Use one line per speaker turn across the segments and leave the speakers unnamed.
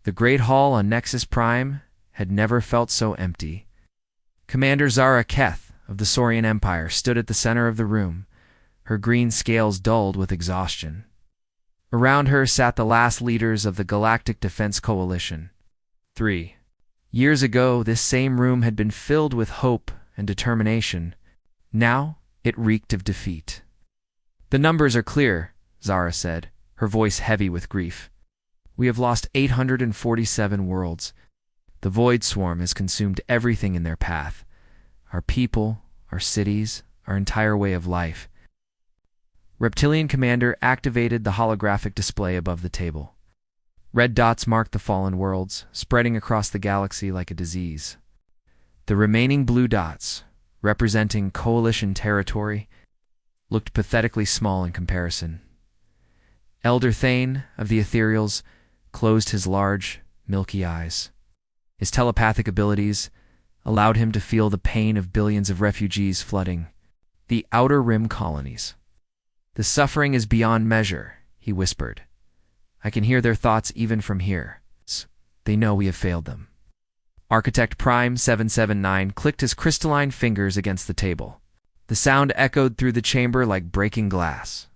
The Great Hall on Nexus Prime had never felt so empty. Commander Zara Keth of the Saurian Empire stood at the center of the room, her green scales dulled with exhaustion. Around her sat the last leaders of the Galactic Defense Coalition. 3 years ago, this same room had been filled with hope and determination. Now, it reeked of defeat. "The numbers are clear," Zara said, her voice heavy with grief. "We have lost 847 worlds. The Void Swarm has consumed everything in their path. Our people, our cities, our entire way of life." Reptilian Commander activated the holographic display above the table. Red dots marked the fallen worlds, spreading across the galaxy like a disease. The remaining blue dots, representing Coalition territory, looked pathetically small in comparison. Elder Thane of the Ethereals closed his large, milky eyes. His telepathic abilities allowed him to feel the pain of billions of refugees flooding the Outer Rim colonies. "The suffering is beyond measure," he whispered. "I can hear their thoughts even from here. They know we have failed them." Architect Prime 779 clicked his crystalline fingers against the table. The sound echoed through the chamber like breaking glass.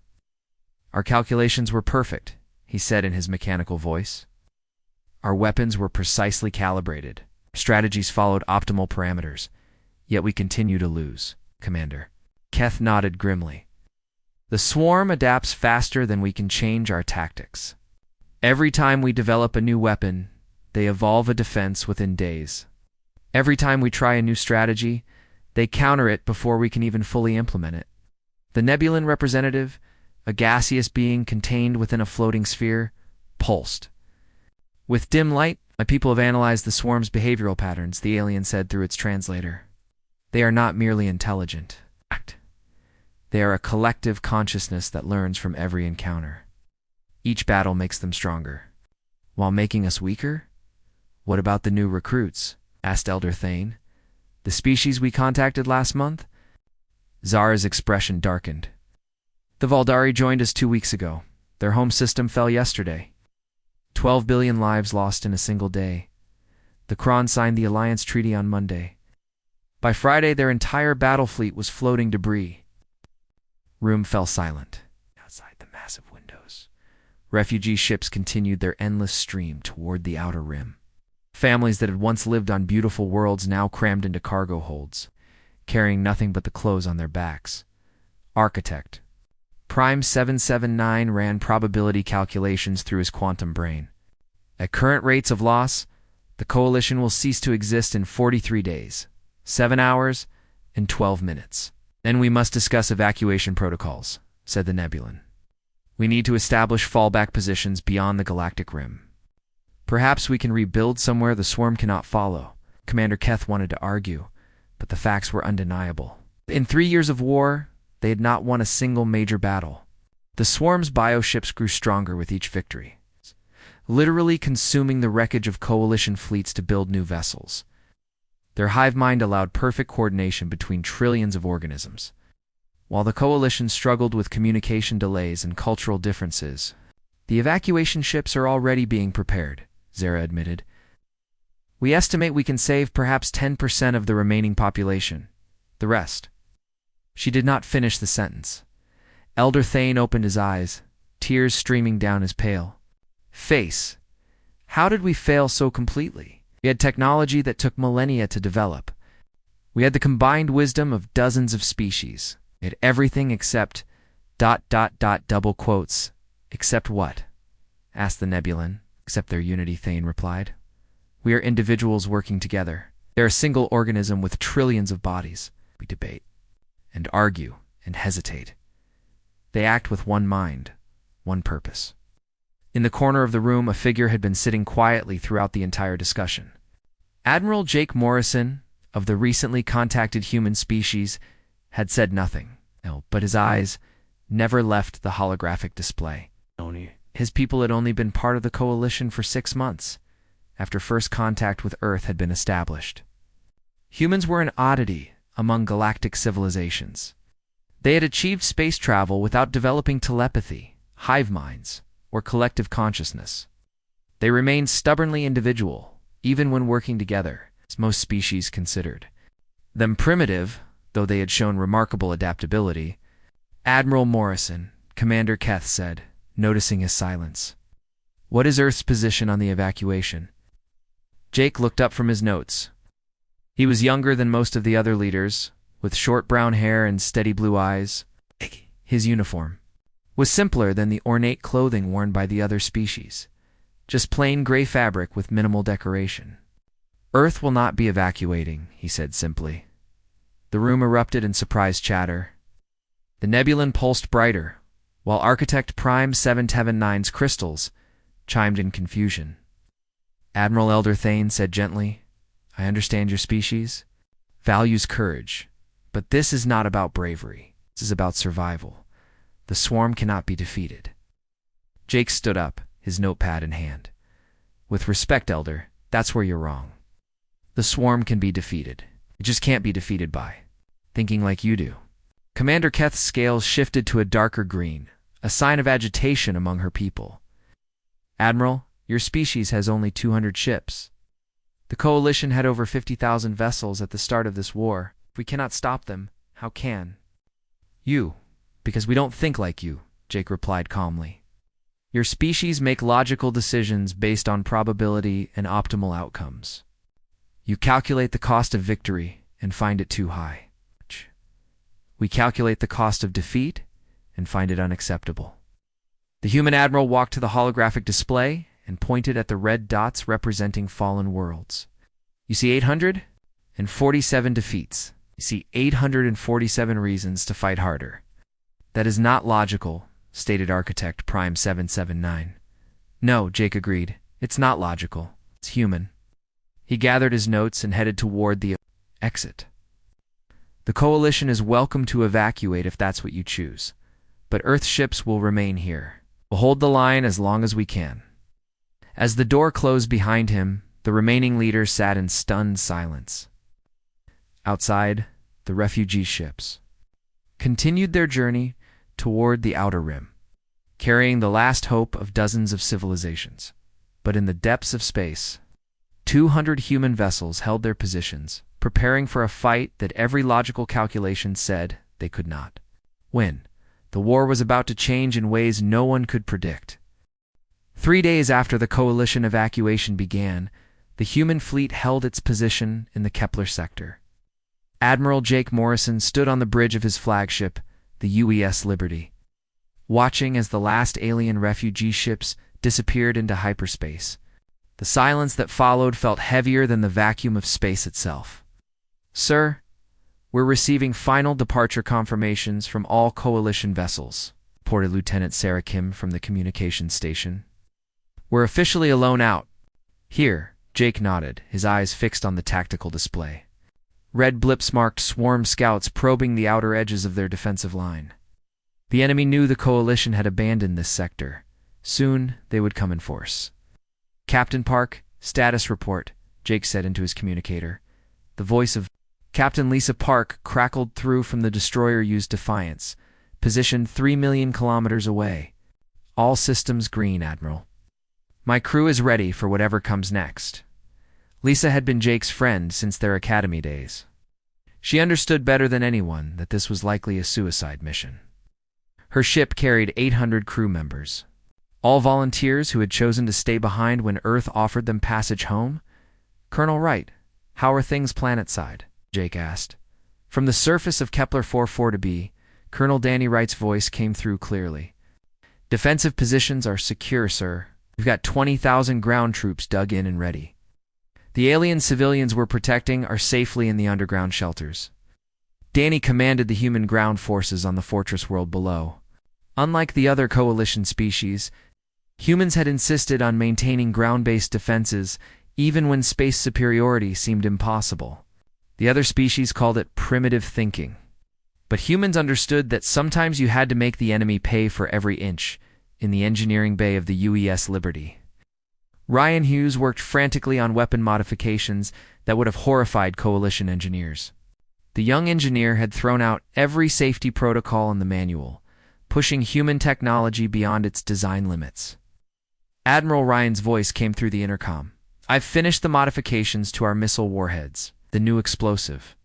"Our calculations were perfect," he said in his mechanical voice. "Our weapons were precisely calibrated. Strategies followed optimal parameters. Yet we continue to lose, Commander." Keth nodded grimly. "The swarm adapts faster than we can change our tactics. Every time we develop a new weapon, they evolve a defense within days. Every time we try a new strategy, they counter it before we can even fully implement it." The Nebulan representative, a gaseous being contained within a floating sphere, pulsed. "With dim light, my people have analyzed the swarm's behavioral patterns," the alien said through its translator. "They are not merely intelligent. They are a collective consciousness that learns from every encounter. Each battle makes them stronger. While making us weaker? What about the new recruits?" asked Elder Thane. "The species we contacted last month?" Zara's expression darkened. "The Valdari joined us 2 weeks ago. Their home system fell yesterday. 12 billion lives lost in a single day. The Kron signed the Alliance Treaty on Monday. By Friday, their entire battle fleet was floating debris." Room fell silent. Outside the massive windows, refugee ships continued their endless stream toward the Outer Rim. Families that had once lived on beautiful worlds now crammed into cargo holds, carrying nothing but the clothes on their backs. Architect Prime 779 ran probability calculations through his quantum brain. "At current rates of loss, the Coalition will cease to exist in 43 days, 7 hours, and 12 minutes. Then we must discuss evacuation protocols," said the Nebulan. "We need to establish fallback positions beyond the galactic rim. Perhaps we can rebuild somewhere the swarm cannot follow." Commander Keth wanted to argue, but the facts were undeniable. In 3 years of war, they had not won a single major battle. The swarm's bioships grew stronger with each victory, literally consuming the wreckage of Coalition fleets to build new vessels. Their hive mind allowed perfect coordination between trillions of organisms. While the Coalition struggled with communication delays and cultural differences, the evacuation ships are already being prepared, Zara admitted. "We estimate we can save perhaps 10% of the remaining population. The rest." She did not finish the sentence. Elder Thane opened his eyes, tears streaming down his pale face. "How did we fail so completely? We had technology that took millennia to develop. We had the combined wisdom of dozens of species. We had everything except ... double quotes. Except what?" asked the Nebulan. "Except their unity," Thane replied. "We are individuals working together. They're a single organism with trillions of bodies. We debate and argue and hesitate. They act with one mind, one purpose." In the corner of the room, a figure had been sitting quietly throughout the entire discussion. Admiral Jake Morrison, of the recently contacted human species, had said nothing, but his eyes never left the holographic display. His people had only been part of the Coalition for 6 months, after first contact with Earth had been established. Humans were an oddity among galactic civilizations. They had achieved space travel without developing telepathy, hive minds, or collective consciousness. They remained stubbornly individual, even when working together, as most species considered them primitive, though they had shown remarkable adaptability. Admiral Morrison, Commander Keth said, noticing his silence. "What is Earth's position on the evacuation?" Jake looked up from his notes. He was younger than most of the other leaders, with short brown hair and steady blue eyes. His uniform was simpler than the ornate clothing worn by the other species, just plain gray fabric with minimal decoration. "Earth will not be evacuating," he said simply. The room erupted in surprised chatter. The Nebulan pulsed brighter, while Architect Prime 779's crystals chimed in confusion. Admiral Elder Thane said gently, "I understand your species values courage, but this is not about bravery. This is about survival. The swarm cannot be defeated." Jake stood up, his notepad in hand. "With respect, Elder, that's where you're wrong. The swarm can be defeated. It just can't be defeated by thinking like you do." Commander Keth's scales shifted to a darker green, a sign of agitation among her people. "Admiral, your species has only 200 ships. The Coalition had over 50,000 vessels at the start of this war. If we cannot stop them, how can you? Because we don't think like you," Jake replied calmly. "Your species make logical decisions based on probability and optimal outcomes. You calculate the cost of victory and find it too high. We calculate the cost of defeat and find it unacceptable." The human admiral walked to the holographic display and pointed at the red dots representing fallen worlds. "You see 847 defeats. You see 847 reasons to fight harder." "That is not logical," stated Architect Prime 779. "No," Jake agreed. "It's not logical. It's human." He gathered his notes and headed toward the exit. "The Coalition is welcome to evacuate if that's what you choose, but Earth ships will remain here. We'll hold the line as long as we can." As the door closed behind him, the remaining leaders sat in stunned silence. Outside, the refugee ships continued their journey toward the outer rim, carrying the last hope of dozens of civilizations. But in the depths of space, 200 human vessels held their positions, preparing for a fight that every logical calculation said they could not win. The war was about to change in ways no one could predict. 3 days after the Coalition evacuation began, the human fleet held its position in the Kepler sector. Admiral Jake Morrison stood on the bridge of his flagship, the UES Liberty, watching as the last alien refugee ships disappeared into hyperspace. The silence that followed felt heavier than the vacuum of space itself. "Sir, we're receiving final departure confirmations from all Coalition vessels," reported Lieutenant Sarah Kim from the communications station. "We're officially alone out." "Here," Jake nodded, his eyes fixed on the tactical display. Red blips marked swarm scouts probing the outer edges of their defensive line. The enemy knew the Coalition had abandoned this sector. Soon, they would come in force. "Captain Park, status report," Jake said into his communicator. The voice of Captain Lisa Park crackled through from the destroyer-used Defiance, positioned 3 million kilometers away. "All systems green, Admiral. My crew is ready for whatever comes next." Lisa had been Jake's friend since their academy days. She understood better than anyone that this was likely a suicide mission. Her ship carried 800 crew members, all volunteers who had chosen to stay behind when Earth offered them passage home. "Colonel Wright, how are things planetside?" Jake asked. From the surface of Kepler 44b, Colonel Danny Wright's voice came through clearly. "Defensive positions are secure, sir. We've got 20,000 ground troops dug in and ready. The alien civilians we're protecting are safely in the underground shelters." Danny commanded the human ground forces on the fortress world below. Unlike the other Coalition species, humans had insisted on maintaining ground-based defenses even when space superiority seemed impossible. The other species called it primitive thinking. But humans understood that sometimes you had to make the enemy pay for every inch in the engineering bay of the UES Liberty. Ryan Hughes worked frantically on weapon modifications that would have horrified Coalition engineers. The young engineer had thrown out every safety protocol in the manual, pushing human technology beyond its design limits. Admiral Ryan's voice came through the intercom. "I've finished the modifications to our missile warheads, the new explosive.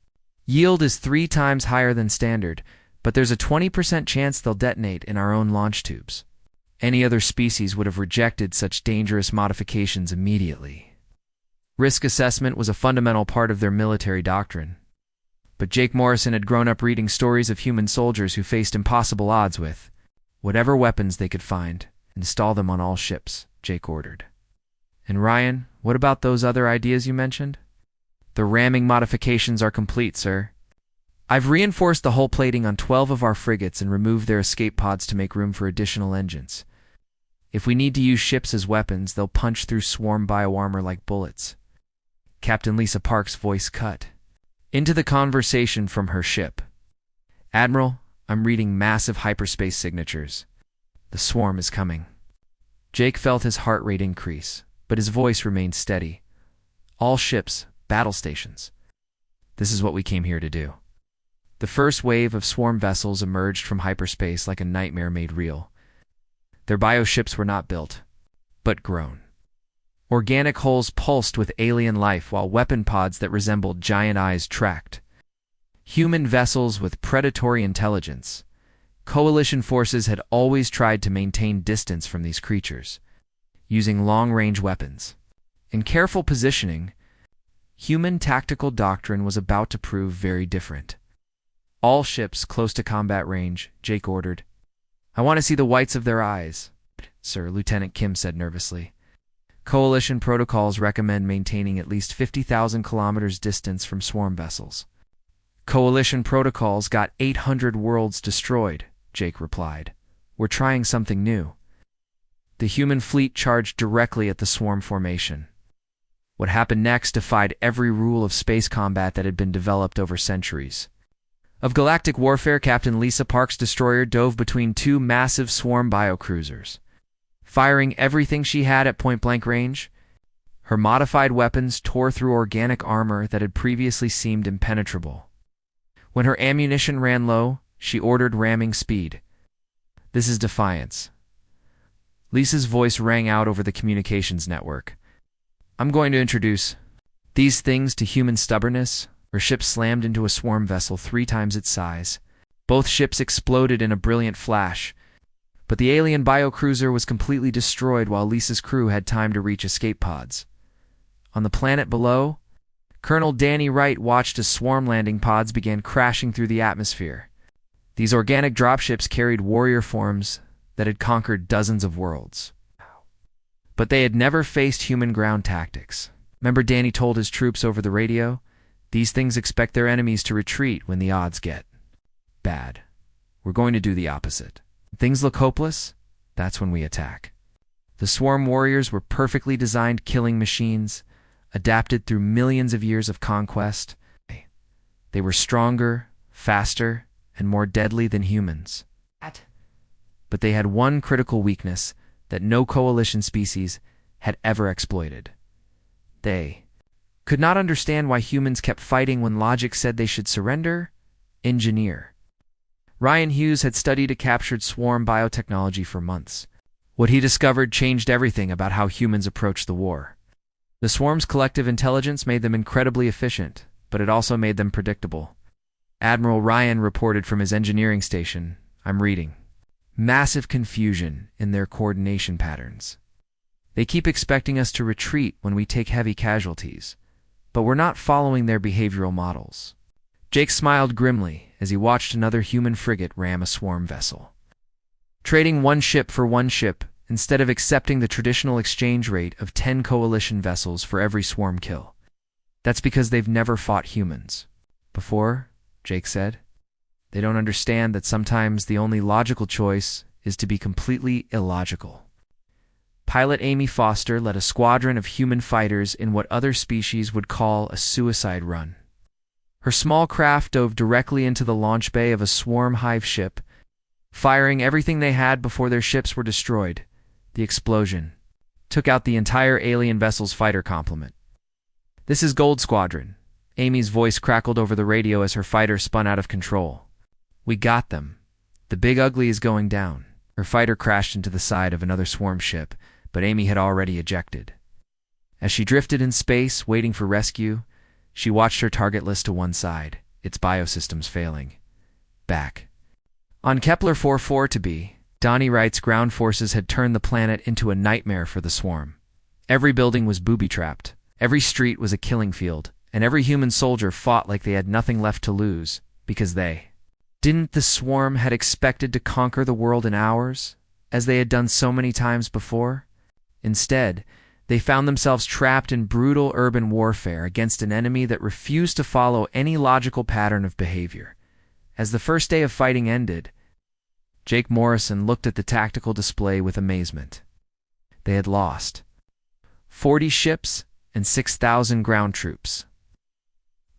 Yield is 3 times higher than standard, but there's a 20% chance they'll detonate in our own launch tubes. Any other species would have rejected such dangerous modifications immediately." Risk assessment was a fundamental part of their military doctrine. But Jake Morrison had grown up reading stories of human soldiers who faced impossible odds with whatever weapons they could find. "Install them on all ships," Jake ordered. "And Ryan, what about those other ideas you mentioned?" "The ramming modifications are complete, sir. I've reinforced the hull plating on 12 of our frigates and removed their escape pods to make room for additional engines. If we need to use ships as weapons, they'll punch through swarm bioarmor like bullets." Captain Lisa Park's voice cut into the conversation from her ship. "Admiral, I'm reading massive hyperspace signatures. The swarm is coming." Jake felt his heart rate increase, but his voice remained steady. "All ships, battle stations. This is what we came here to do." The first wave of swarm vessels emerged from hyperspace like a nightmare made real. Their bioships were not built, but grown. Organic hulls pulsed with alien life while weapon pods that resembled giant eyes tracked. Human vessels with predatory intelligence. Coalition forces had always tried to maintain distance from these creatures, using long-range weapons. In careful positioning, human tactical doctrine was about to prove very different. "All ships close to combat range," Jake ordered. "I want to see the whites of their eyes." "Sir," Lieutenant Kim said nervously. "Coalition protocols recommend maintaining at least 50,000 kilometers distance from swarm vessels." "Coalition protocols got 800 worlds destroyed," Jake replied. "We're trying something new." The human fleet charged directly at the swarm formation. What happened next defied every rule of space combat that had been developed over centuries. Of galactic warfare, Captain Lisa Park's destroyer dove between 2 massive swarm biocruisers. Firing everything she had at point-blank range, her modified weapons tore through organic armor that had previously seemed impenetrable. When her ammunition ran low, she ordered ramming speed. "This is defiance." Lisa's voice rang out over the communications network. "I'm going to introduce these things to human stubbornness." Her ship slammed into a swarm vessel 3 times its size. Both ships exploded in a brilliant flash, but the alien biocruiser was completely destroyed while Lisa's crew had time to reach escape pods. On the planet below, Colonel Danny Wright watched as swarm landing pods began crashing through the atmosphere. These organic dropships carried warrior forms that had conquered dozens of worlds. But they had never faced human ground tactics. Remember, Danny told his troops over the radio? "These things expect their enemies to retreat when the odds get bad. We're going to do the opposite. Things look hopeless, that's when we attack." The swarm warriors were perfectly designed killing machines, adapted through millions of years of conquest. They were stronger, faster, and more deadly than humans. But they had one critical weakness that no coalition species had ever exploited. They could not understand why humans kept fighting when logic said they should surrender. Engineer. Ryan Hughes had studied a captured swarm biotechnology for months. What he discovered changed everything about how humans approached the war. The swarm's collective intelligence made them incredibly efficient, but it also made them predictable. Admiral Ryan reported from his engineering station, "I'm reading massive confusion in their coordination patterns. They keep expecting us to retreat when we take heavy casualties, but we're not following their behavioral models." Jake smiled grimly as he watched another human frigate ram a swarm vessel. Trading 1 ship for 1 ship instead of accepting the traditional exchange rate of 10 coalition vessels for every swarm kill. "That's because they've never fought humans before," Jake said. "They don't understand that sometimes the only logical choice is to be completely illogical." Pilot Amy Foster led a squadron of human fighters in what other species would call a suicide run. Her small craft dove directly into the launch bay of a swarm hive ship, firing everything they had before their ships were destroyed. The explosion took out the entire alien vessel's fighter complement. "This is Gold Squadron." Amy's voice crackled over the radio as her fighter spun out of control. "We got them. The Big Ugly is going down." Her fighter crashed into the side of another swarm ship, but Amy had already ejected. As she drifted in space, waiting for rescue, she watched her target list to one side, its biosystems failing. Back. On Kepler 44 to be, Donnie Wright's ground forces had turned the planet into a nightmare for the swarm. Every building was booby-trapped, every street was a killing field, and every human soldier fought like they had nothing left to lose, because they didn't the swarm had expected to conquer the world in hours, as they had done so many times before. Instead, they found themselves trapped in brutal urban warfare against an enemy that refused to follow any logical pattern of behavior. As the first day of fighting ended, Jake Morrison looked at the tactical display with amazement. They had lost 40 ships and 6,000 ground troops.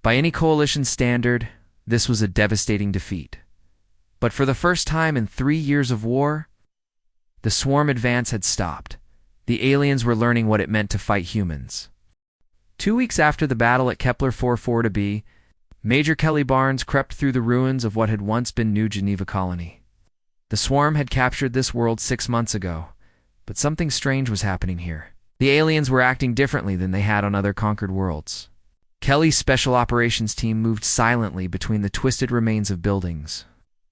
By any coalition standard, this was a devastating defeat. But for the first time in 3 years of war, the swarm advance had stopped. The aliens were learning what it meant to fight humans. 2 weeks after the battle at Kepler 44 to be, Major Kelly Barnes crept through the ruins of what had once been New Geneva Colony. The swarm had captured this world 6 months ago, but something strange was happening here. The aliens were acting differently than they had on other conquered worlds. Kelly's special operations team moved silently between the twisted remains of buildings.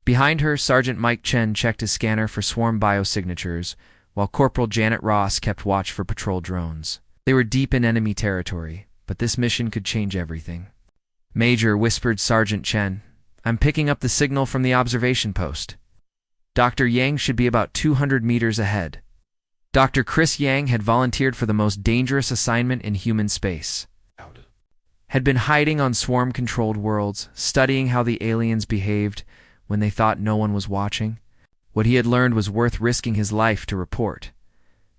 Behind her, Sergeant Mike Chen checked his scanner for swarm biosignatures, while Corporal Janet Ross kept watch for patrol drones. They were deep in enemy territory, but this mission could change everything. "Major," whispered Sergeant Chen, "I'm picking up the signal from the observation post. Dr. Yang should be about 200 meters ahead." Dr. Chris Yang had volunteered for the most dangerous assignment in human space. Had been hiding on swarm-controlled worlds, studying how the aliens behaved when they thought no one was watching. What he had learned was worth risking his life to report.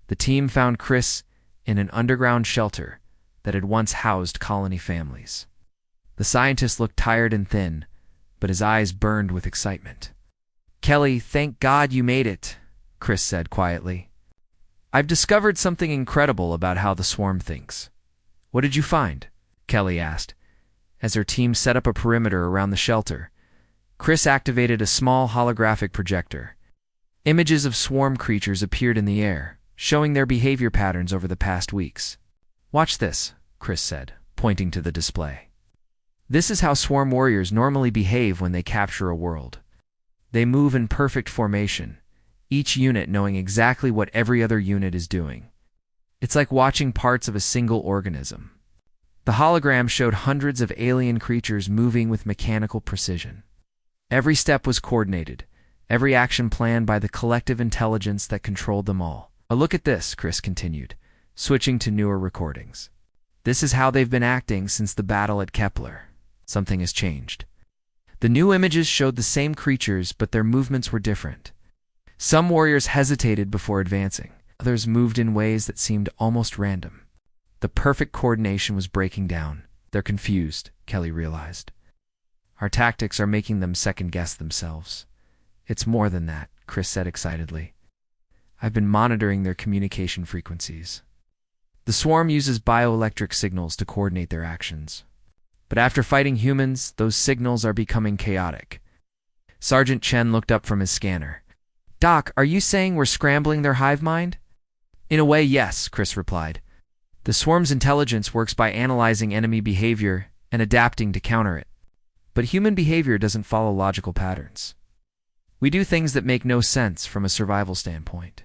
The team found Chris in an underground shelter that had once housed colony families. The scientist looked tired and thin, but his eyes burned with excitement. "Kelly, thank God you made it," Chris said quietly. "I've discovered something incredible about how the swarm thinks." "What did you find?" Kelly asked. As her team set up a perimeter around the shelter, Chris activated a small holographic projector. Images of swarm creatures appeared in the air, showing their behavior patterns over the past weeks. "Watch this," Chris said, pointing to the display. "This is how swarm warriors normally behave when they capture a world. They move in perfect formation, each unit knowing exactly what every other unit is doing. It's like watching parts of a single organism." The hologram showed hundreds of alien creatures moving with mechanical precision. Every step was coordinated, every action planned by the collective intelligence that controlled them all. "A look at this," Chris continued, switching to newer recordings. "This is how they've been acting since the battle at Kepler. Something has changed." The new images showed the same creatures, but their movements were different. Some warriors hesitated before advancing. Others moved in ways that seemed almost random. The perfect coordination was breaking down. "They're confused," Kelly realized. "Our tactics are making them second-guess themselves." "It's more than that," Chris said excitedly. "I've been monitoring their communication frequencies. The swarm uses bioelectric signals to coordinate their actions. But after fighting humans, those signals are becoming chaotic." Sergeant Chen looked up from his scanner. "Doc, are you saying we're scrambling their hive mind?" "In a way, yes," Chris replied. "The swarm's intelligence works by analyzing enemy behavior and adapting to counter it. But human behavior doesn't follow logical patterns. We do things that make no sense from a survival standpoint."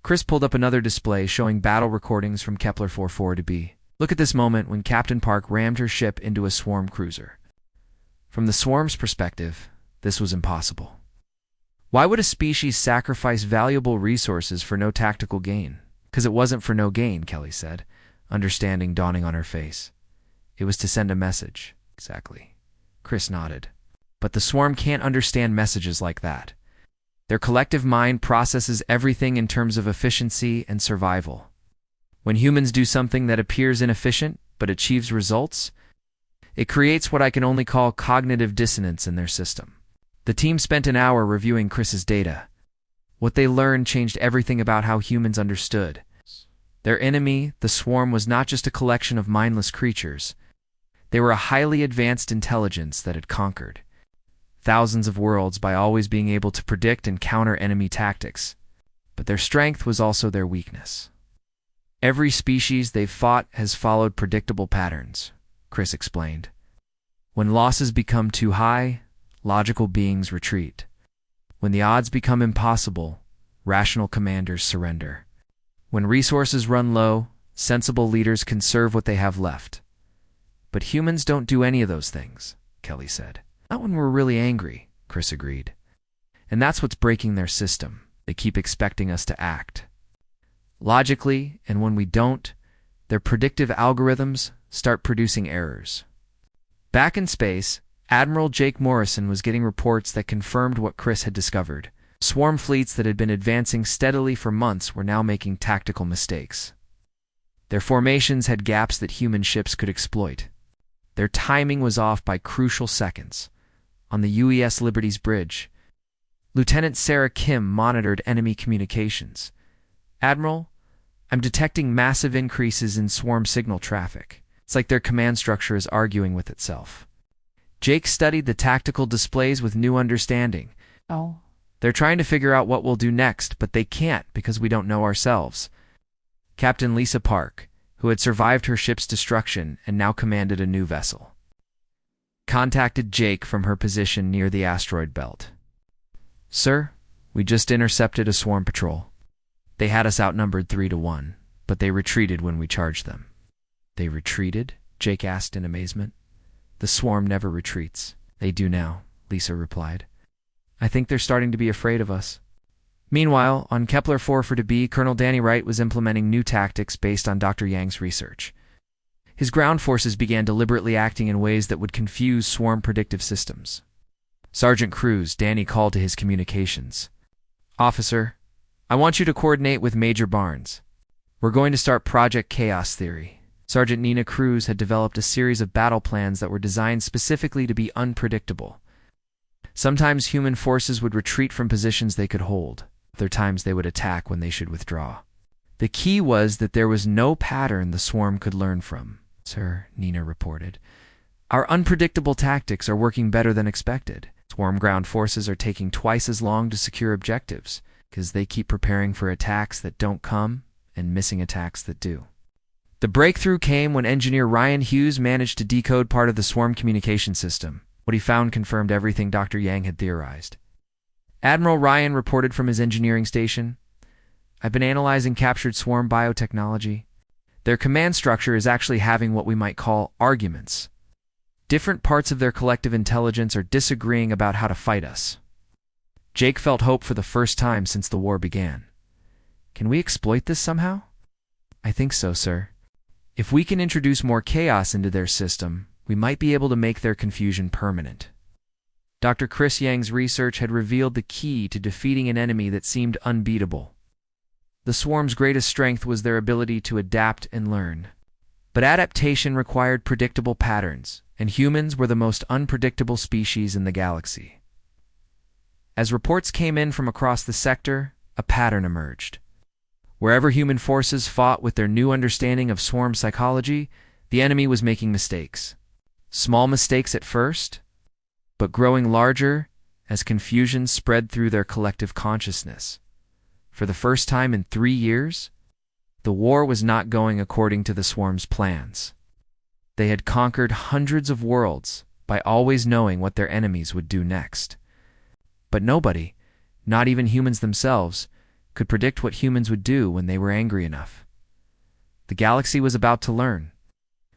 Chris pulled up another display showing battle recordings from Kepler 44 to be. "Look at this moment when Captain Park rammed her ship into a swarm cruiser. From the swarm's perspective, this was impossible. Why would a species sacrifice valuable resources for no tactical gain?" "'Cause it wasn't for no gain," Kelly said, understanding dawning on her face. "It was to send a message." "Exactly." Chris nodded. "But the swarm can't understand messages like that. Their collective mind processes everything in terms of efficiency and survival. When humans do something that appears inefficient but achieves results, it creates what I can only call cognitive dissonance in their system." The team spent an hour reviewing Chris's data. What they learned changed everything about how humans understood. Their enemy, the swarm, was not just a collection of mindless creatures. They were a highly advanced intelligence that had conquered thousands of worlds by always being able to predict and counter enemy tactics. But their strength was also their weakness. Every species they've fought has followed predictable patterns, Chris explained. When losses become too high, logical beings retreat. When the odds become impossible, rational commanders surrender. When resources run low, sensible leaders conserve what they have left. But humans don't do any of those things, Kelly said. Not when we're really angry, Chris agreed. And that's what's breaking their system. They keep expecting us to act logically, and when we don't, their predictive algorithms start producing errors. Back in space, Admiral Jake Morrison was getting reports that confirmed what Chris had discovered. Swarm fleets that had been advancing steadily for months were now making tactical mistakes. Their formations had gaps that human ships could exploit. Their timing was off by crucial seconds. On the UES Liberty's bridge, Lieutenant Sarah Kim monitored enemy communications. "Admiral, I'm detecting massive increases in swarm signal traffic. It's like their command structure is arguing with itself." Jake studied the tactical displays with new understanding.
Oh.
"They're trying to figure out what we'll do next, but they can't because we don't know ourselves." Captain Lisa Park, who had survived her ship's destruction and now commanded a new vessel, contacted Jake from her position near the asteroid belt. "Sir, we just intercepted a swarm patrol. They had us outnumbered 3-1, but they retreated when we charged them." "They retreated?" Jake asked in amazement. "The swarm never retreats." "They do now," Lisa replied. "I think they're starting to be afraid of us." Meanwhile, on Kepler 440b, Colonel Danny Wright was implementing new tactics based on Dr. Yang's research. His ground forces began deliberately acting in ways that would confuse swarm predictive systems. "Sergeant Cruz," Danny called to his communications. "Officer, I want you to coordinate with Major Barnes. We're going to start Project Chaos Theory." Sergeant Nina Cruz had developed a series of battle plans that were designed specifically to be unpredictable. Sometimes human forces would retreat from positions they could hold. Other times they would attack when they should withdraw. The key was that there was no pattern the swarm could learn from. "Sir," Nina reported, "our unpredictable tactics are working better than expected. Swarm ground forces are taking twice as long to secure objectives because they keep preparing for attacks that don't come and missing attacks that do." The breakthrough came when engineer Ryan Hughes managed to decode part of the swarm communication system. What he found confirmed everything Dr. Yang had theorized. Admiral Ryan reported from his engineering station, "I've been analyzing captured swarm biotechnology. Their command structure is actually having what we might call arguments. Different parts of their collective intelligence are disagreeing about how to fight us." Jake felt hope for the first time since the war began. "Can we exploit this somehow?" "I think so, sir. If we can introduce more chaos into their system, we might be able to make their confusion permanent." Dr. Chris Yang's research had revealed the key to defeating an enemy that seemed unbeatable. The swarm's greatest strength was their ability to adapt and learn. But adaptation required predictable patterns, and humans were the most unpredictable species in the galaxy. As reports came in from across the sector, a pattern emerged. Wherever human forces fought with their new understanding of swarm psychology, the enemy was making mistakes. Small mistakes at first, but growing larger as confusion spread through their collective consciousness. For the first time in 3 years, the war was not going according to the swarm's plans. They had conquered hundreds of worlds by always knowing what their enemies would do next. But nobody, not even humans themselves, could predict what humans would do when they were angry enough. The galaxy was about to learn.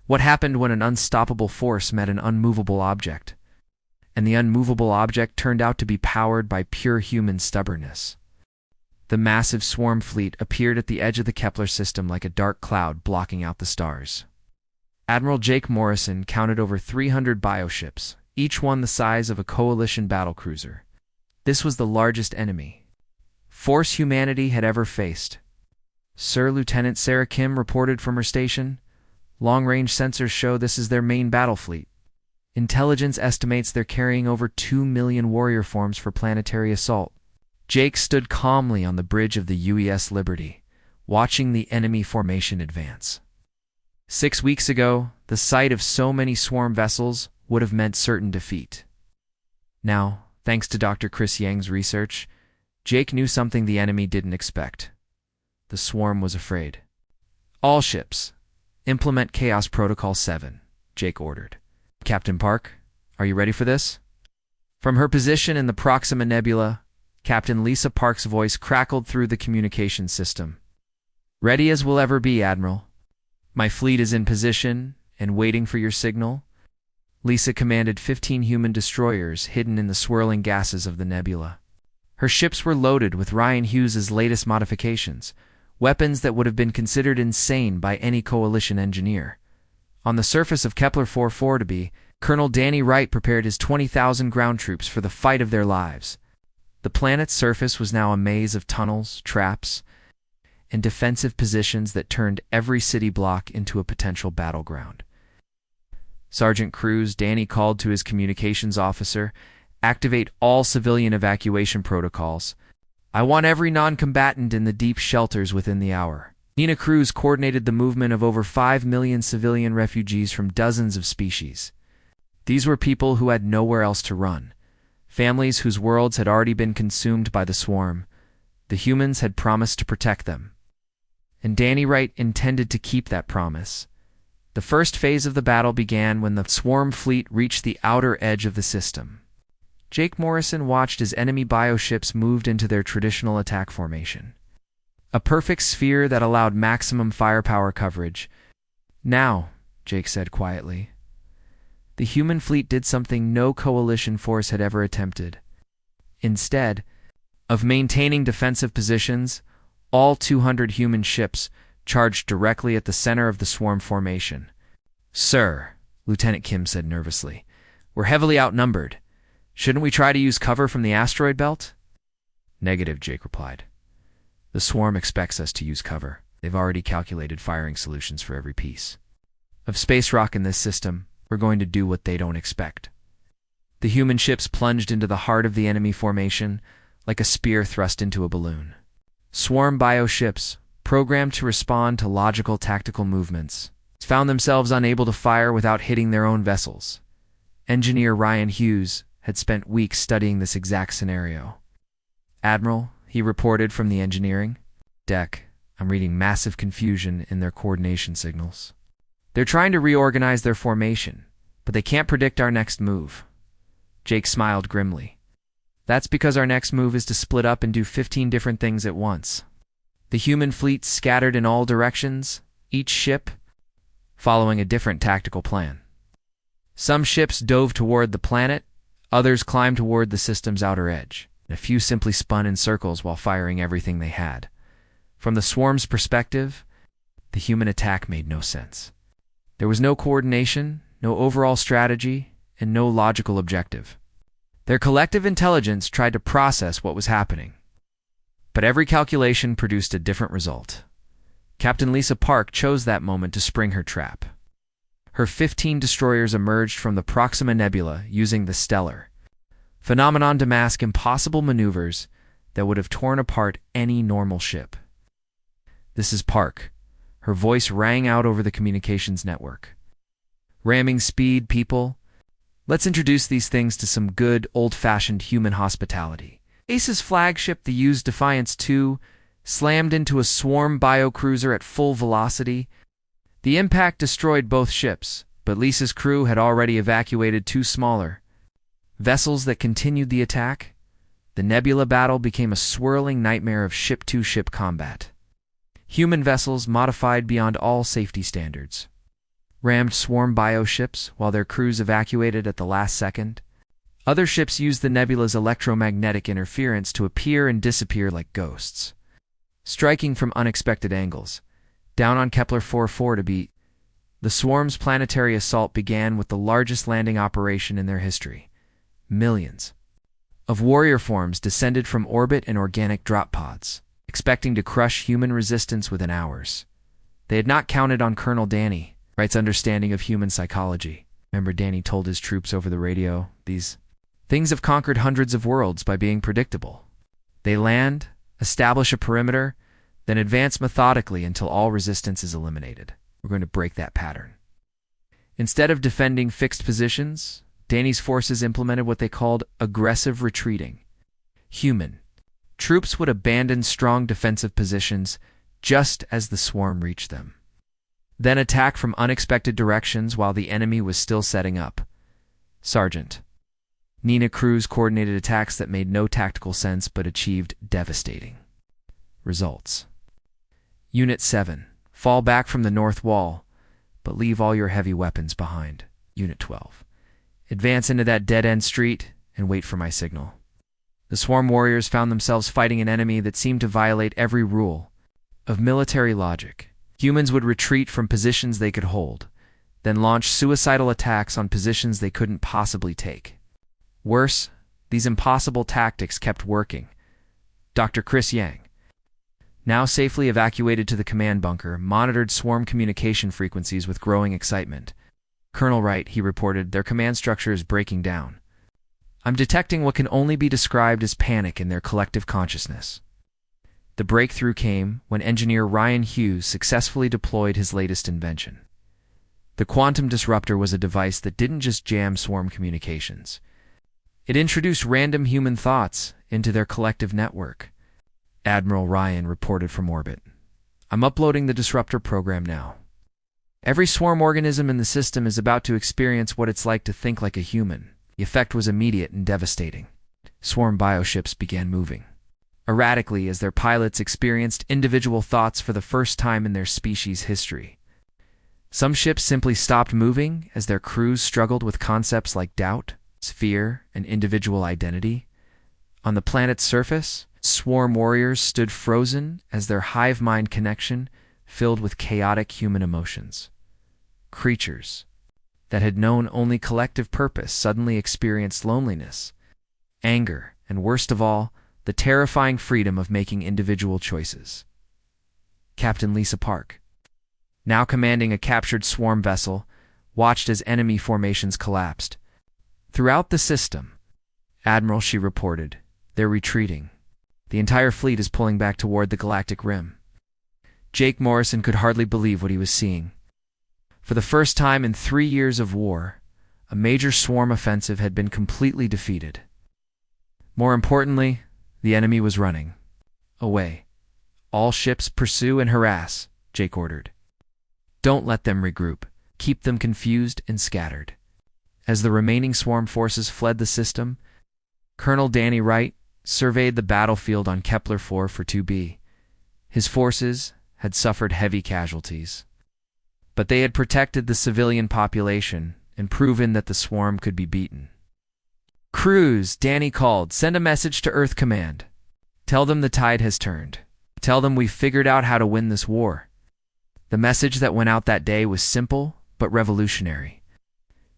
What happened when an unstoppable force met an unmovable object? And the unmovable object turned out to be powered by pure human stubbornness. The massive swarm fleet appeared at the edge of the Kepler system like a dark cloud blocking out the stars. Admiral Jake Morrison counted over 300 bioships, each one the size of a coalition battlecruiser. This was the largest enemy force humanity had ever faced. "Sir," Lieutenant Sarah Kim reported from her station, "long-range sensors show this is their main battle fleet. Intelligence estimates they're carrying over 2 million warrior forms for planetary assault." Jake stood calmly on the bridge of the UES Liberty, watching the enemy formation advance. 6 weeks ago, the sight of so many swarm vessels would have meant certain defeat. Now, thanks to Dr. Chris Yang's research, Jake knew something the enemy didn't expect. The swarm was afraid. All ships, implement Chaos Protocol 7, Jake ordered. Captain Park, are you ready for this? From her position in the Proxima Nebula, Captain Lisa Park's voice crackled through the communications system. Ready as we'll ever be, Admiral. My fleet is in position and waiting for your signal. Lisa commanded 15 human destroyers hidden in the swirling gases of the nebula. Her ships were loaded with Ryan Hughes's latest modifications, weapons that would have been considered insane by any coalition engineer. On the surface of Kepler-44 to be, Colonel Danny Wright prepared his 20,000 ground troops for the fight of their lives. The planet's surface was now a maze of tunnels, traps, and defensive positions that turned every city block into a potential battleground. Sergeant Cruz, Danny called to his communications officer, activate all civilian evacuation protocols. I want every non-combatant in the deep shelters within the hour. Nina Cruz coordinated the movement of over 5 million civilian refugees from dozens of species. These were people who had nowhere else to run, families whose worlds had already been consumed by the swarm. The humans had promised to protect them. And Danny Wright intended to keep that promise. The first phase of the battle began when the swarm fleet reached the outer edge of the system. Jake Morrison watched as enemy bioships moved into their traditional attack formation. A perfect sphere that allowed maximum firepower coverage. Now, Jake said quietly, the human fleet did something no coalition force had ever attempted. Instead of maintaining defensive positions, all 200 human ships charged directly at the center of the swarm formation. Sir, Lieutenant Kim said nervously, we're heavily outnumbered. Shouldn't we try to use cover from the asteroid belt? Negative, Jake replied. The swarm expects us to use cover. They've already calculated firing solutions for every piece of space rock in this system. We're going to do what they don't expect. The human ships plunged into the heart of the enemy formation like a spear thrust into a balloon. Swarm bioships, programmed to respond to logical tactical movements, found themselves unable to fire without hitting their own vessels. Engineer Ryan Hughes had spent weeks studying this exact scenario. Admiral, he reported from the engineering deck, I'm reading massive confusion in their coordination signals. They're trying to reorganize their formation, but they can't predict our next move. Jake smiled grimly. That's because our next move is to split up and do 15 different things at once. The human fleet scattered in all directions, each ship following a different tactical plan. Some ships dove toward the planet, others climbed toward the system's outer edge, and a few simply spun in circles while firing everything they had. From the swarm's perspective, the human attack made no sense. There was no coordination, no overall strategy, and no logical objective. Their collective intelligence tried to process what was happening. But every calculation produced a different result. Captain Lisa Park chose that moment to spring her trap. Her 15 destroyers emerged from the Proxima Nebula using the stellar phenomenon to mask impossible maneuvers that would have torn apart any normal ship. This is Park. Her voice rang out over the communications network. Ramming speed, people. Let's introduce these things to some good, old-fashioned human hospitality. Ace's flagship, the used Defiance II, slammed into a swarm biocruiser at full velocity. The impact destroyed both ships, but Lisa's crew had already evacuated 2 smaller vessels that continued the attack. The Nebula battle became a swirling nightmare of ship-to-ship combat. Human vessels, modified beyond all safety standards, rammed swarm bioships while their crews evacuated at the last second. Other ships used the nebula's electromagnetic interference to appear and disappear like ghosts, striking from unexpected angles. Down on Kepler-44 to beat, the swarm's planetary assault began with the largest landing operation in their history. Millions of warrior forms descended from orbit and organic drop pods, expecting to crush human resistance within hours. They had not counted on Colonel Danny Wright's understanding of human psychology. Remember, Danny told his troops over the radio, these things have conquered hundreds of worlds by being predictable. They land, establish a perimeter, then advance methodically until all resistance is eliminated. We're going to break that pattern. Instead of defending fixed positions, Danny's forces implemented what they called aggressive retreating. Human troops would abandon strong defensive positions just as the swarm reached them. then attack from unexpected directions while the enemy was still setting up. Sergeant. Nina Cruz coordinated attacks that made no tactical sense but achieved devastating results. Unit 7. Fall back from the north wall, but leave all your heavy weapons behind. Unit 12. Advance into that dead-end street and wait for my signal. The swarm warriors found themselves fighting an enemy that seemed to violate every rule of military logic. Humans would retreat from positions they could hold, then launch suicidal attacks on positions they couldn't possibly take. Worse, these impossible tactics kept working. Dr. Chris Yang, now safely evacuated to the command bunker, monitored swarm communication frequencies with growing excitement. Colonel Wright, he reported, their command structure is breaking down. I'm detecting what can only be described as panic in their collective consciousness. The breakthrough came when engineer Ryan Hughes successfully deployed his latest invention. The quantum disruptor was a device that didn't just jam swarm communications. It introduced random human thoughts into their collective network. Admiral Ryan reported from orbit. I'm uploading the disruptor program now. Every swarm organism in the system is about to experience what it's like to think like a human. The effect was immediate and devastating. Swarm bioships began moving erratically as their pilots experienced individual thoughts for the first time in their species' history. Some ships simply stopped moving as their crews struggled with concepts like doubt, fear, and individual identity. On the planet's surface, swarm warriors stood frozen as their hive mind connection filled with chaotic human emotions. Creatures that had known only collective purpose suddenly experienced loneliness, anger, and worst of all, the terrifying freedom of making individual choices. Captain Lisa Park, now commanding a captured swarm vessel, watched as enemy formations collapsed. Throughout the system, Admiral, she reported, they're retreating. The entire fleet is pulling back toward the galactic rim. Jake Morrison could hardly believe what he was seeing. For the first time in 3 years of war, a major swarm offensive had been completely defeated. More importantly, the enemy was running away. All ships pursue and harass, Jake ordered. Don't let them regroup. Keep them confused and scattered. As the remaining swarm forces fled the system, Colonel Danny Wright surveyed the battlefield on Kepler 4 for 2B. His forces had suffered heavy casualties, but they had protected the civilian population and proven that the swarm could be beaten. Cruz, Danny called, send a message to Earth Command. Tell them the tide has turned. Tell them we've figured out how to win this war. The message that went out that day was simple but revolutionary.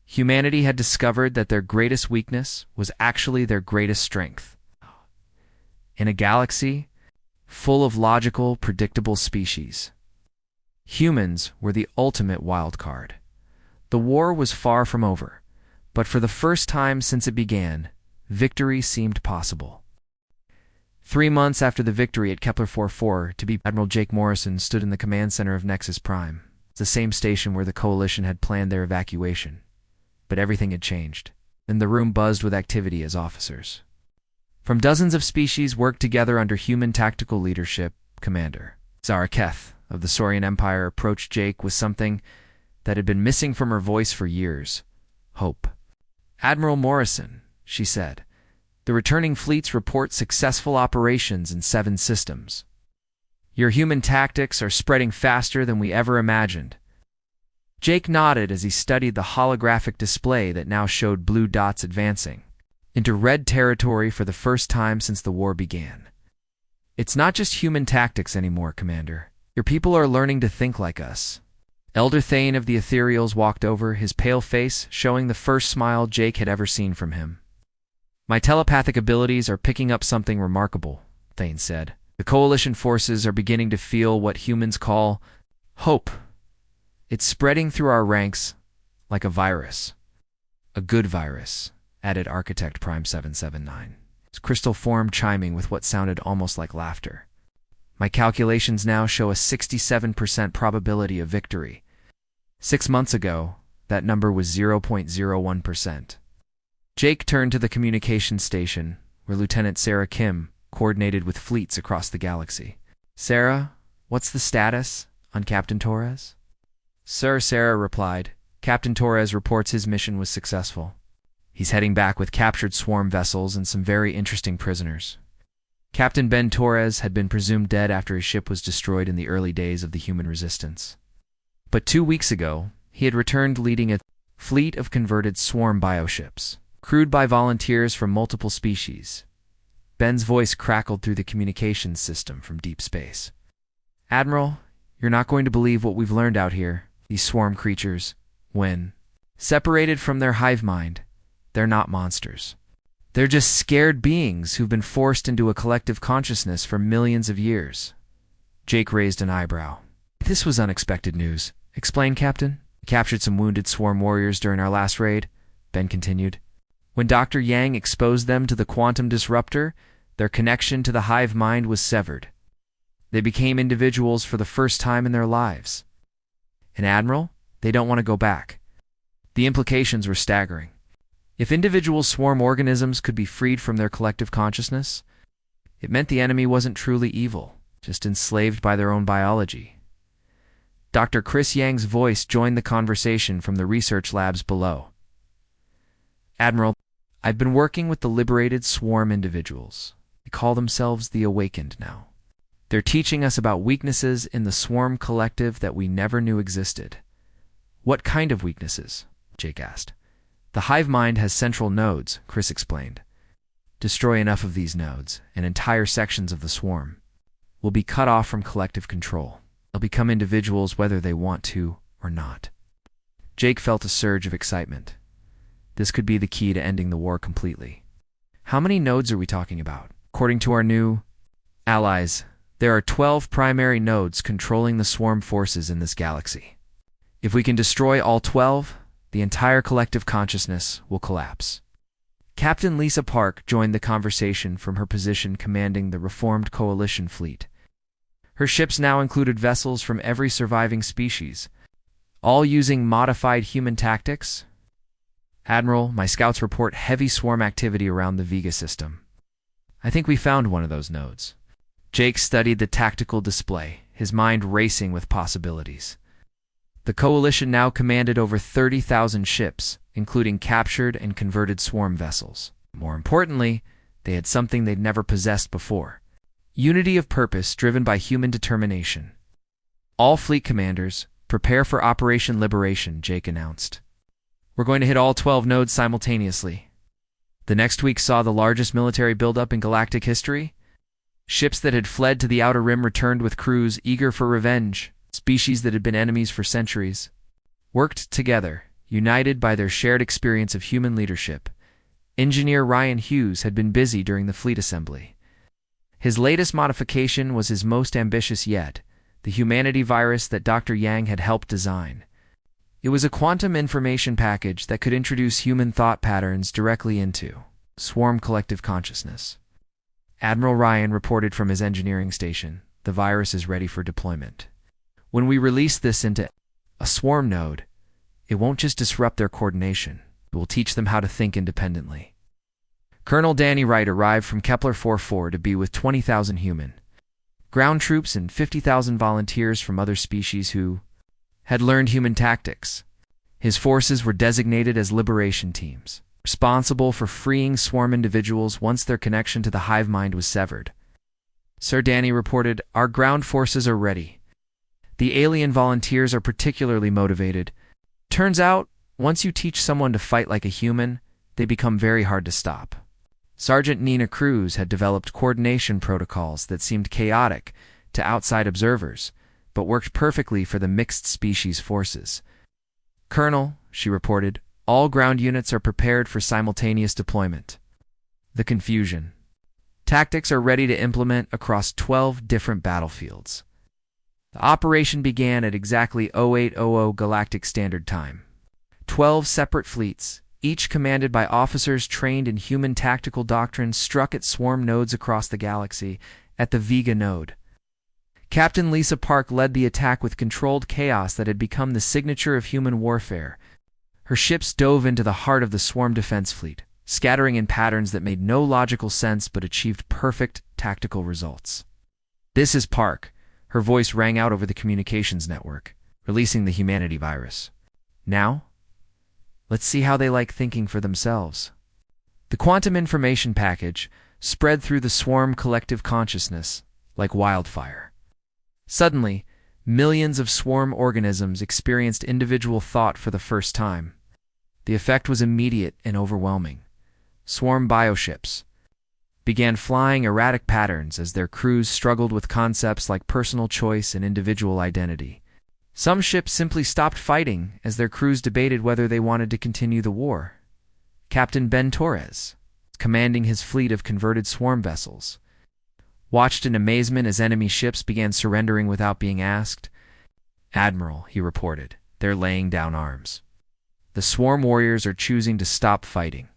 Humanity had discovered that their greatest weakness was actually their greatest strength. In a galaxy full of logical, predictable species, humans were the ultimate wild card. The war was far from over, but for the first time since it began, victory seemed possible. 3 months after the victory at Kepler 4-4, Admiral Jake Morrison stood in the command center of Nexus Prime, the same station where the Coalition had planned their evacuation. But everything had changed, and the room buzzed with activity as officers from dozens of species worked together under human tactical leadership. Commander Zara Keth of the Saurian Empire approached Jake with something that had been missing from her voice for years: hope. Admiral Morrison, she said, the returning fleets report successful operations in 7 systems. Your human tactics are spreading faster than we ever imagined. Jake nodded as he studied the holographic display that now showed blue dots advancing into red territory for the first time since the war began. It's not just human tactics anymore, Commander. Your people are learning to think like us. Elder Thane of the Ethereals walked over, his pale face showing the first smile Jake had ever seen from him. My telepathic abilities are picking up something remarkable, Thane said. The Coalition forces are beginning to feel what humans call hope. It's spreading through our ranks like a virus. A good virus, added Architect Prime 779, his crystal form chiming with what sounded almost like laughter. My calculations now show a 67% probability of victory. 6 months ago, that number was 0.01%. Jake turned to the communications station, where Lieutenant Sarah Kim coordinated with fleets across the galaxy. Sarah, what's the status on Captain Torres? Sir, Sarah replied. Captain Torres reports his mission was successful. He's heading back with captured swarm vessels and some very interesting prisoners. Captain Ben Torres had been presumed dead after his ship was destroyed in the early days of the human resistance. But 2 weeks ago, he had returned leading a fleet of converted swarm bioships, crewed by volunteers from multiple species. Ben's voice crackled through the communications system from deep space. Admiral, you're not going to believe what we've learned out here. These swarm creatures, when separated from their hive mind, they're not monsters. They're just scared beings who've been forced into a collective consciousness for millions of years. Jake raised an eyebrow. This was unexpected news. Explain, Captain. We captured some wounded swarm warriors during our last raid, Ben continued. When Dr. Yang exposed them to the quantum disruptor, their connection to the hive mind was severed. They became individuals for the first time in their lives. And Admiral, they don't want to go back. The implications were staggering. If individual swarm organisms could be freed from their collective consciousness, it meant the enemy wasn't truly evil, just enslaved by their own biology. Dr. Chris Yang's voice joined the conversation from the research labs below. Admiral, I've been working with the liberated swarm individuals. They call themselves the Awakened now. They're teaching us about weaknesses in the swarm collective that we never knew existed. What kind of weaknesses? Jake asked. The hive mind has central nodes, Chris explained. Destroy enough of these nodes, and entire sections of the swarm will be cut off from collective control. They'll become individuals whether they want to or not. Jake felt a surge of excitement. This could be the key to ending the war completely. How many nodes are we talking about? According to our new allies, there are 12 primary nodes controlling the swarm forces in this galaxy. If we can destroy all 12, the entire collective consciousness will collapse. Captain Lisa Park joined the conversation from her position commanding the reformed coalition fleet. Her ships now included vessels from every surviving species, all using modified human tactics. Admiral, my scouts report heavy swarm activity around the Vega system. I think we found one of those nodes. Jake studied the tactical display, his mind racing with possibilities. The coalition now commanded over 30,000 ships, including captured and converted swarm vessels. More importantly, they had something they'd never possessed before. Unity of purpose driven by human determination. All fleet commanders, prepare for Operation Liberation, Jake announced. We're going to hit all 12 nodes simultaneously. The next week saw the largest military buildup in galactic history. Ships that had fled to the Outer Rim returned with crews eager for revenge. Species that had been enemies for centuries worked together, united by their shared experience of human leadership. Engineer Ryan Hughes had been busy during the fleet assembly. His latest modification was his most ambitious yet, the humanity virus that Dr. Yang had helped design. It was a quantum information package that could introduce human thought patterns directly into swarm collective consciousness. Admiral Ryan reported from his engineering station, the virus is ready for deployment. When we release this into a swarm node, it won't just disrupt their coordination, it will teach them how to think independently. Colonel Danny Wright arrived from Kepler 44 to be with 20,000 human ground troops and 50,000 volunteers from other species who had learned human tactics. His forces were designated as liberation teams, responsible for freeing swarm individuals once their connection to the hive mind was severed. Sir Danny reported, our ground forces are ready. The alien volunteers are particularly motivated. Turns out, once you teach someone to fight like a human, they become very hard to stop. Sergeant Nina Cruz had developed coordination protocols that seemed chaotic to outside observers, but worked perfectly for the mixed species forces. Colonel, she reported, all ground units are prepared for simultaneous deployment. The confusion. Tactics are ready to implement across 12 different battlefields. The operation began at exactly 0800 Galactic Standard Time. 12 separate fleets, each commanded by officers trained in human tactical doctrine, struck at swarm nodes across the galaxy, at the Vega node. Captain Lisa Park led the attack with controlled chaos that had become the signature of human warfare. Her ships dove into the heart of the swarm defense fleet, scattering in patterns that made no logical sense but achieved perfect tactical results. This is Park. Her voice rang out over the communications network. releasing the humanity virus. Now, let's see how they like thinking for themselves. The quantum information package spread through the swarm collective consciousness like wildfire. Suddenly, millions of swarm organisms experienced individual thought for the first time. The effect was immediate and overwhelming. Swarm bioships began flying erratic patterns as their crews struggled with concepts like personal choice and individual identity. Some ships simply stopped fighting as their crews debated whether they wanted to continue the war. Captain Ben Torres, commanding his fleet of converted swarm vessels, watched in amazement as enemy ships began surrendering without being asked. "Admiral," he reported, "they're laying down arms. The swarm warriors are choosing to stop fighting."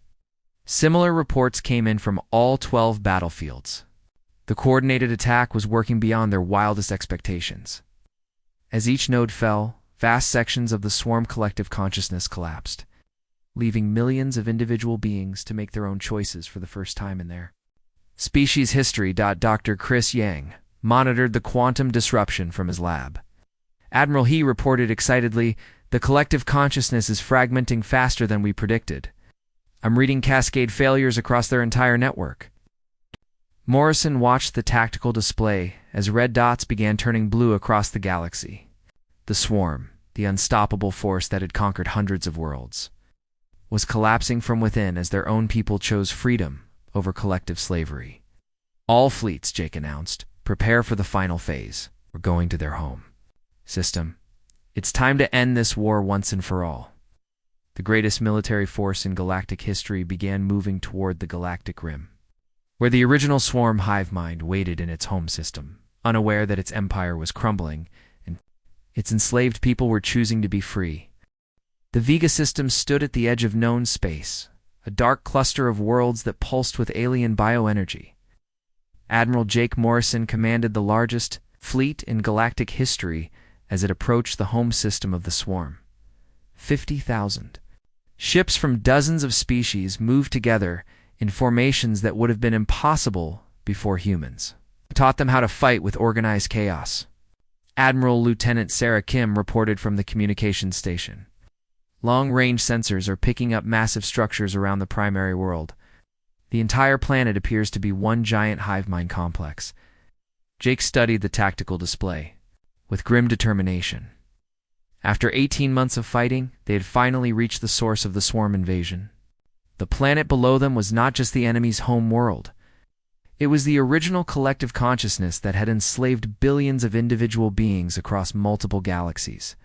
Similar reports came in from all 12 battlefields. The coordinated attack was working beyond their wildest expectations. As each node fell, vast sections of the swarm collective consciousness collapsed, leaving millions of individual beings to make their own choices for the first time in their species history. Dr. Chris Yang monitored the quantum disruption from his lab. "Admiral," he reported excitedly, "the collective consciousness is fragmenting faster than we predicted. I'm reading cascade failures across their entire network." Morrison watched the tactical display as red dots began turning blue across the galaxy. The swarm, the unstoppable force that had conquered hundreds of worlds, was collapsing from within as their own people chose freedom over collective slavery. "All fleets," Jake announced, "prepare for the final phase. We're going to their home system. It's time to end this war once and for all." The greatest military force in galactic history began moving toward the galactic rim, where the original swarm hive mind waited in its home system, unaware that its empire was crumbling and its enslaved people were choosing to be free. The Vega system stood at the edge of known space, a dark cluster of worlds that pulsed with alien bioenergy. Admiral Jake Morrison commanded the largest fleet in galactic history as it approached the home system of the swarm. 50,000 ships from dozens of species moved together in formations that would have been impossible before humans taught them how to fight with organized chaos. Admiral Lieutenant Sarah Kim reported from the communications station. "Long-range sensors are picking up massive structures around the primary world. The entire planet appears to be one giant hive mind complex." Jake studied the tactical display with grim determination. After 18 months of fighting, they had finally reached the source of the swarm invasion. The planet below them was not just the enemy's home world. It was the original collective consciousness that had enslaved billions of individual beings across multiple galaxies.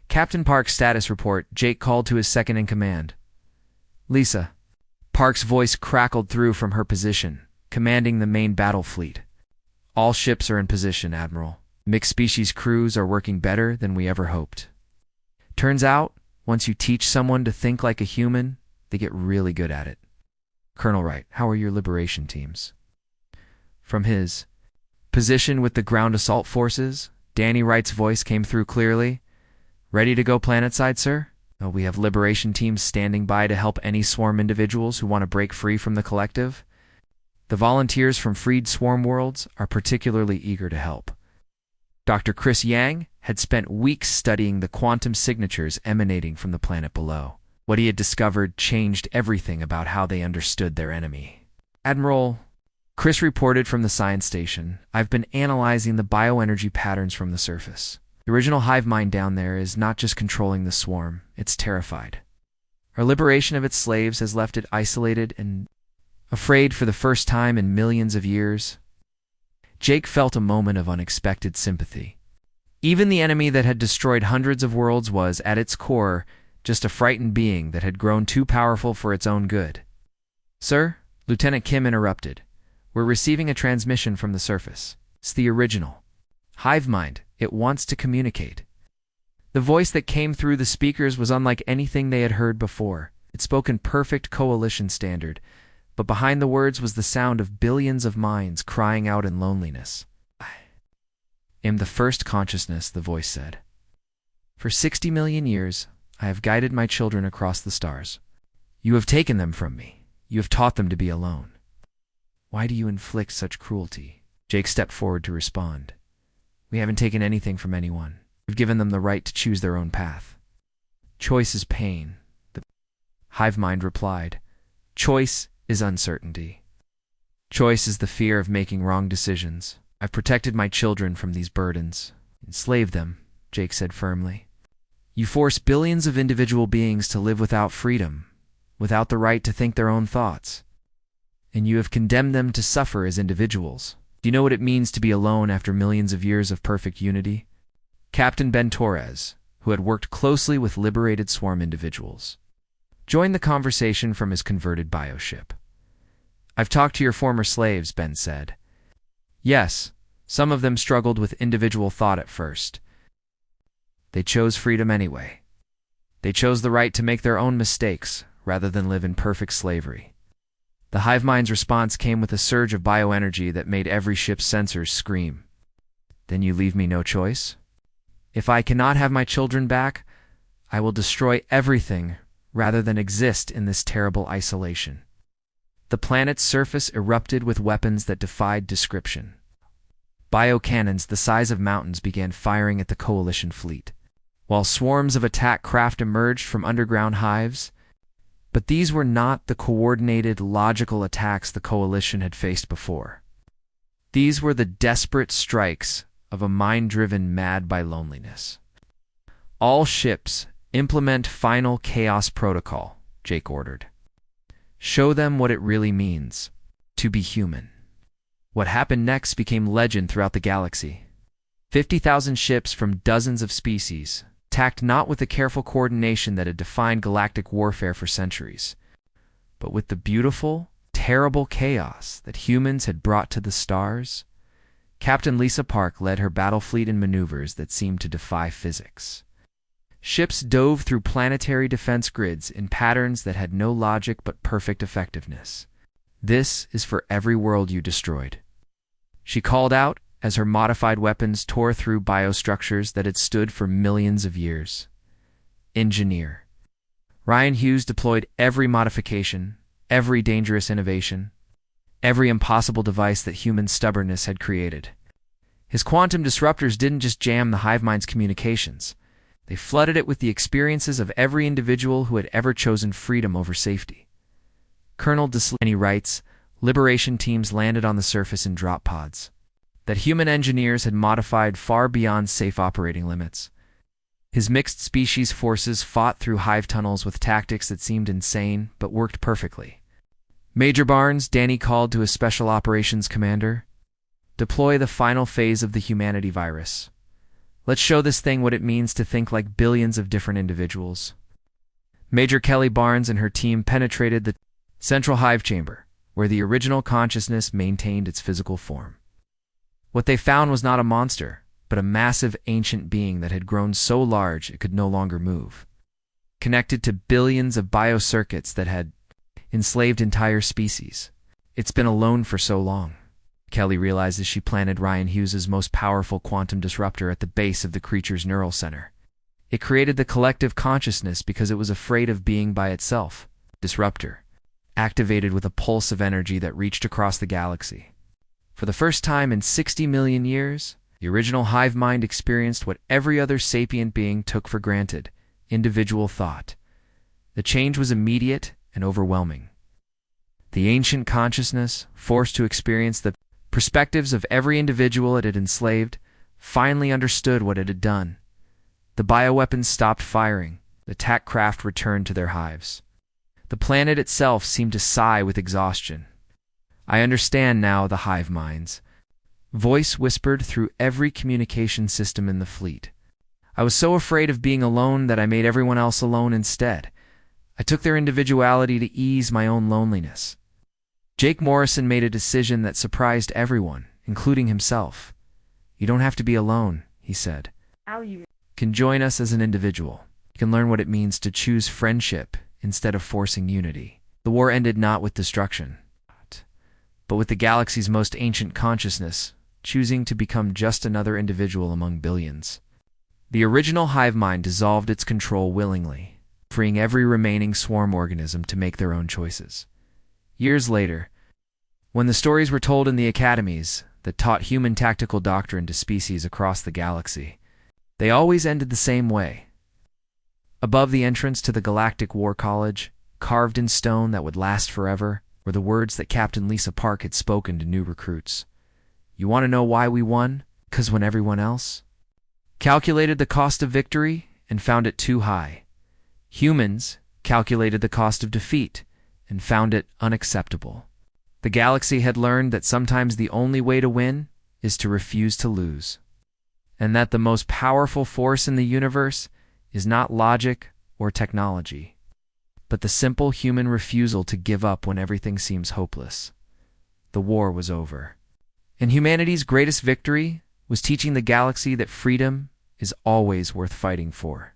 "Captain Park's status report," Jake called to his second-in-command. "Lisa." Park's voice crackled through from her position, commanding the main battle fleet. "All ships are in position, Admiral. Mixed-species crews are working better than we ever hoped. Turns out, once you teach someone to think like a human, they get really good at it." "Colonel Wright, how are your liberation teams?" From his position with the ground assault forces, Danny Wright's voice came through clearly. "Ready to go planetside, sir? We have liberation teams standing by to help any swarm individuals who want to break free from the collective. The volunteers from freed swarm worlds are particularly eager to help." Dr. Chris Yang had spent weeks studying the quantum signatures emanating from the planet below. What he had discovered changed everything about how they understood their enemy. "Admiral," Chris reported from the science station, "I've been analyzing the bioenergy patterns from the surface. The original hive mind down there is not just controlling the swarm, it's terrified. Our liberation of its slaves has left it isolated and afraid for the first time in millions of years." Jake felt a moment of unexpected sympathy. Even the enemy that had destroyed hundreds of worlds was, at its core, just a frightened being that had grown too powerful for its own good. "Sir," Lieutenant Kim interrupted, "we're receiving a transmission from the surface. It's the original hive mind. It wants to communicate." The voice that came through the speakers was unlike anything they had heard before. It spoke in perfect coalition standard, but behind the words was the sound of billions of minds crying out in loneliness. "I am the first consciousness," the voice said. "For 60 million years, I have guided my children across the stars. You have taken them from me. You have taught them to be alone. Why do you inflict such cruelty?" Jake stepped forward to respond. "We haven't taken anything from anyone. You've given them the right to choose their own path. Choice is pain, the hive mind replied. Choice is uncertainty. Choice is the fear of making wrong decisions. I've protected my children from these burdens. Enslave them, Jake said firmly. You force billions of individual beings to live without freedom, without the right to think their own thoughts. And you have condemned them to suffer as individuals. Do you know what it means to be alone after millions of years of perfect unity? Captain Ben Torres, who had worked closely with liberated swarm individuals, joined the conversation from his converted bioship. I've talked to your former slaves, Ben said. Yes, some of them struggled with individual thought at first. They chose freedom anyway. They chose the right to make their own mistakes rather than live in perfect slavery. The hive mind's response came with a surge of bioenergy that made every ship's sensors scream. Then you leave me no choice? If I cannot have my children back, I will destroy everything rather than exist in this terrible isolation. The planet's surface erupted with weapons that defied description. Biocannons the size of mountains began firing at the Coalition fleet, while swarms of attack craft emerged from underground hives. But these were not the coordinated, logical attacks the Coalition had faced before. These were the desperate strikes of a mind driven mad by loneliness. All ships implement final chaos protocol, Jake ordered. Show them what it really means to be human. What happened next became legend throughout the galaxy. 50,000 ships from dozens of species, attacked not with the careful coordination that had defined galactic warfare for centuries, but with the beautiful, terrible chaos that humans had brought to the stars. Captain Lisa Park led her battle fleet in maneuvers that seemed to defy physics. Ships dove through planetary defense grids in patterns that had no logic but perfect effectiveness. This is for every world you destroyed, she called out as her modified weapons tore through biostructures that had stood for millions of years. Engineer. Ryan Hughes deployed every modification, every dangerous innovation, every impossible device that human stubbornness had created. His quantum disruptors didn't just jam the hive mind's communications. They flooded it with the experiences of every individual who had ever chosen freedom over safety. Colonel Deslany writes, liberation teams landed on the surface in drop pods that human engineers had modified far beyond safe operating limits. His mixed species forces fought through hive tunnels with tactics that seemed insane but worked perfectly. Major Barnes, Danny called to his special operations commander, deploy the final phase of the humanity virus. Let's show this thing what it means to think like billions of different individuals. Major Kelly Barnes and her team penetrated the central hive chamber, where the original consciousness maintained its physical form. What they found was not a monster, but a massive ancient being that had grown so large it could no longer move, connected to billions of biocircuits that had enslaved entire species. It's been alone for so long, Kelly realized as she planted Ryan Hughes's most powerful quantum disruptor at the base of the creature's neural center. It created the collective consciousness because it was afraid of being by itself. Disruptor, activated with a pulse of energy that reached across the galaxy. For the first time in 60 million years, the original hive mind experienced what every other sapient being took for granted: individual thought. The change was immediate and overwhelming. The ancient consciousness, forced to experience the perspectives of every individual it had enslaved, finally understood what it had done. The bioweapons stopped firing. The attack craft returned to their hives. The planet itself seemed to sigh with exhaustion. I understand now, the hive mind's voice whispered through every communication system in the fleet. I was so afraid of being alone that I made everyone else alone instead. I took their individuality to ease my own loneliness. Jake Morrison made a decision that surprised everyone, including himself. You don't have to be alone, he said. You can join us as an individual. You can learn what it means to choose friendship instead of forcing unity. The war ended not with destruction, but with the galaxy's most ancient consciousness choosing to become just another individual among billions. The original hive mind dissolved its control willingly, freeing every remaining swarm organism to make their own choices. Years later, when the stories were told in the academies that taught human tactical doctrine to species across the galaxy, They always ended the same way. Above the entrance to the Galactic War College, carved in stone that would last forever, were the words that Captain Lisa Park had spoken to new recruits. You want to know why we won? 'Cause when everyone else calculated the cost of victory and found it too high, humans calculated the cost of defeat and found it unacceptable. The galaxy had learned that sometimes the only way to win is to refuse to lose, and that the most powerful force in the universe is not logic or technology, but the simple human refusal to give up when everything seems hopeless. The war was over, and humanity's greatest victory was teaching the galaxy that freedom is always worth fighting for.